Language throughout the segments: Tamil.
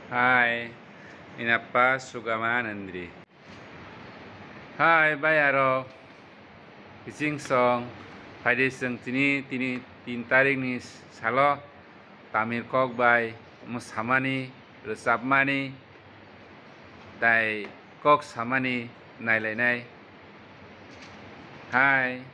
Hai, inapa Sugama Nandri. Hai, bayaro. Kising song. Pada seng tin tarik ni salo. Tamir kok bay. Musamani, resapmani. Dai kok samani nailai. Hai.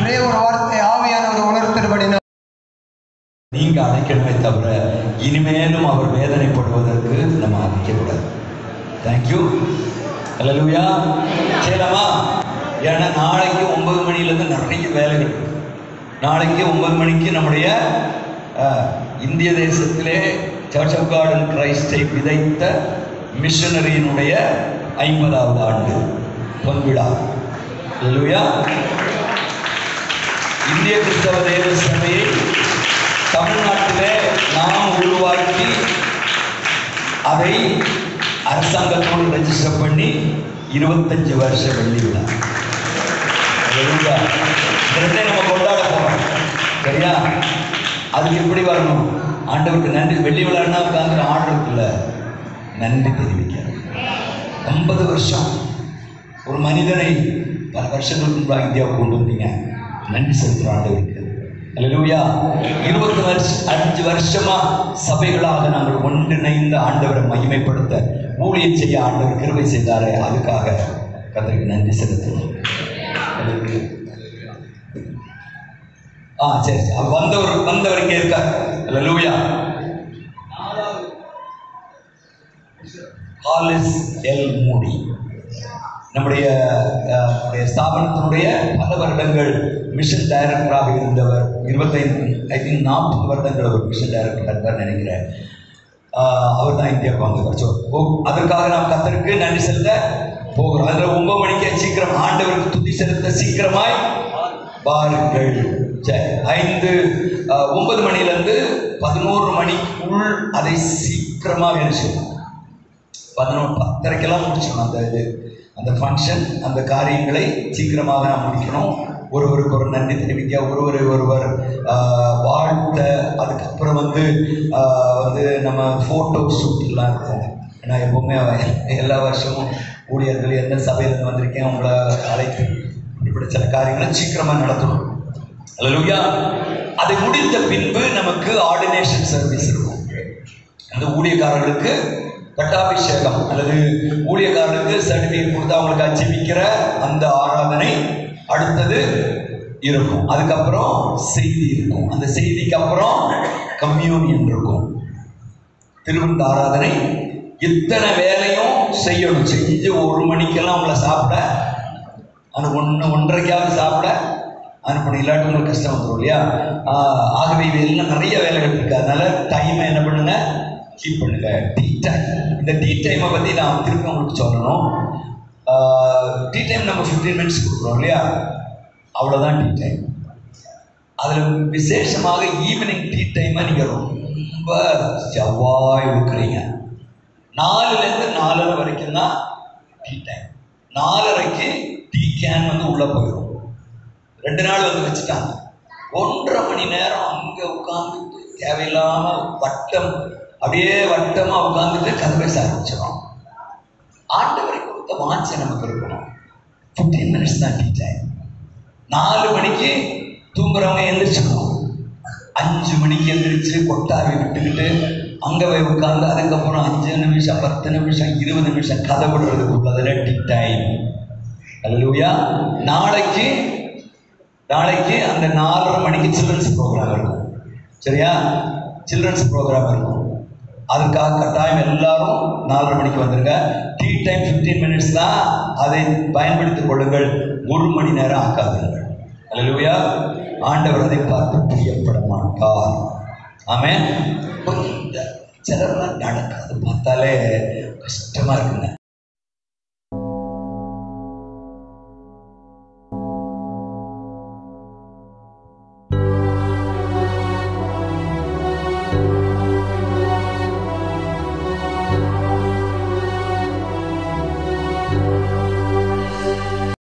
ஒரே ஒரு வார்த்தை ஆவியானவர் உணர்த்துபடினா நீங்க அழைக்கணுமே தவிர இனிமேலும் அவர் வேதனைப்படுவதற்கு நம்ம அழைக்கக்கூடாது. தேங்க்யூ. அல்லேலூயா. செய்யலாமா? ஏன்னா நாளைக்கு 9 மணிலேருந்து நிறைய வேலைகள். நாளைக்கு 9 மணிக்கு நம்முடைய இந்திய தேசத்திலே சர்ச் ஆஃப் காட் இன் கிரைஸ்டை விதைத்த மிஷனரியினுடைய 50வது ஆண்டு பொன்விழா. அல்லேலூயா. இந்திய கிறிஸ்தவ தேவ சபையை தமிழ்நாட்டிலே நாம் உருவாக்கி அதை அரசாங்கத்தோடு ரெஜிஸ்டர் பண்ணி 25 வருஷ வெள்ளி விழா. இதனை நம்ம கொண்டாட போறோம். சரியா? அதுக்கு எப்படி வரணும்? ஆண்டவருக்கு நன்றி. வெள்ளி விழான்னா உட்காந்து ஆர்டர் இருக்குல்ல, நன்றி தெரிவிக்க. 50 வருஷம் ஒரு மனிதனை பல வருஷங்களுக்கு முன்பாக இந்தியாவுக்கு கொண்டு வந்தீங்க. நன்றி செலுத்துகிற ஆண்டவருக்கு. அல்லேலூயா. 25 வருஷமா சபைகளாக நாங்கள் ஒன்றிணைந்த ஆண்டவரை மகிமைப்படுத்த ஊழியம் செய்ய ஆண்டவர் கிருபை செய்தாரே, அதுக்காக கர்த்தருக்கு நன்றி செலுத்துகிறோம். சரி, வந்தவர் இங்கே இருக்கார். அல்லேலூயா. ஹாலிஸ் எல் மூடி நம்முடைய ஸ்தாபனத்தினுடைய பல வருடங்கள் மிஷன் டைரக்டராக இருந்தவர். 40 வருடங்கள் அவர் மிஷன் டைரக்டராக இருந்தார் நினைக்கிறேன். அவர் தான் இந்தியாவுக்கு வந்தவர். அதற்காக நாம் கர்த்தருக்கு நன்றி செலுத்த போகிறோம். அதில் 9 மணிக்கு சீக்கிரம் ஆண்டவருக்கு துதி செலுத்த சீக்கிரமாய் பாருங்கள். 9 மணிலேருந்து 11 மணிக்குள் அதை சீக்கிரமாக நினைச்சிடணும். 10:30 முடிச்சிடணும். அந்த ஃபங்க்ஷன், அந்த காரியங்களை சீக்கிரமாக நாம் முடிக்கணும். ஒருவருக்கு ஒரு நன்றி தெரிவிக்க, ஒருவர் வாழ்த்த, அதுக்கப்புறம் வந்து நம்ம ஃபோட்டோ ஷூட்லாம் இருக்கும். ஏன்னா எப்போவுமே எல்லா வருஷமும் ஊழியர்கள் எந்த சபையிலேருந்து வந்திருக்கேன் உங்களை அழைத்து இப்படி சில காரியங்களை சீக்கிரமாக நடத்தணும். அல்லேலூயா. அதை முடித்த பின்பு நமக்கு ஆர்டினேஷன் சர்வீஸ் இருக்கும். அந்த ஊழியக்காரர்களுக்கு பட்டாபிஷேகம் அல்லது ஊழியக்காரர்களுக்கு சர்டிஃபிகேட் கொடுத்து அவங்களுக்கு அச்சீவிக்கிற அந்த ஆராதனை அடுத்தது இருக்கும். அதுக்கப்புறம் செய்தி இருக்கும். அந்த செய்திக்கு அப்புறம் கம்யூனியன் இருக்கும். திருவிருந்த ஆராதனை. இத்தனை வேலையும் செய்யணும். செஞ்சு 1 மணிக்கெல்லாம் அவங்கள சாப்பிட, அந்த 1:30க்காவது சாப்பிட அனுப்பணும். இல்லாட்டி உங்களுக்கு கஷ்டம் வந்துடும் இல்லையா? ஆகவே இதெல்லாம் நிறைய வேலைகள் இருக்குது. அதனால டைமை என்ன பண்ணுங்க, கீப் பண்ணுங்க. Tea time. இந்த டீ டைமை பற்றி நான் திருப்பி உங்களுக்கு சொல்லணும். டீ டைம் நம்ம 15 மினிட்ஸ் கொடுக்குறோம் இல்லையா? அவ்வளோதான் டீ டைம். அதில் விசேஷமாக ஈவினிங் டீ டைமை நீங்கள் ரொம்ப செவ்வாய் இருக்கிறீங்க. 4லேருந்து 4:30 வரைக்கும் தான் டீ டைம். 4:30க்கு டீ கேன் வந்து உள்ளே போயிடும். 2 நாள் வந்து வச்சுட்டாங்க. 1.5 மணி நேரம் அங்கே உட்காந்துட்டு தேவையில்லாமல் அப்படியே வட்டமாக உட்காந்துட்டு கதை பேச ஆரம்பிச்சிடும். ஆண்டவரை கொடுத்த வாட்சை நமக்கு இருக்கணும். 15 மினிட்ஸ் தான் டீ டைம். 4 மணிக்கு தூங்குறவங்க எழுந்திரிச்சிக்கணும். 5 மணிக்கு எழுந்திரிச்சு கொட்டாவை விட்டுக்கிட்டு அங்கே போய் உட்காந்து அதுக்கப்புறம் 5 நிமிஷம் 10 நிமிஷம் 20 நிமிஷம் கதை விடுறதுக்குள்ளதில் டீ டைம். அல்லேலூயா. நாளைக்கு அந்த 4:30 மணிக்கு சில்ட்ரன்ஸ் ப்ரோக்ராம் இருக்கும். சரியா? சில்ட்ரன்ஸ் ப்ரோக்ராம் இருக்கும். அதுக்காக கட்டாயம் எல்லாரும் 4:30 மணிக்கு வந்துருங்க. டீ டைம் 15 மினிட்ஸ் தான். அதை பயன்படுத்திக் கொள்ளுங்கள். 1 மணி நேரம் ஆக்காதுங்கள். அல்லேலூயா. ஆண்டவர் அதை பார்த்து பிரியப்பட மாட்டார். ஆமென். கொஞ்சம் சிலர்லாம் நடக்கிறது பார்த்தாலே கஷ்டமா இருக்குங்க.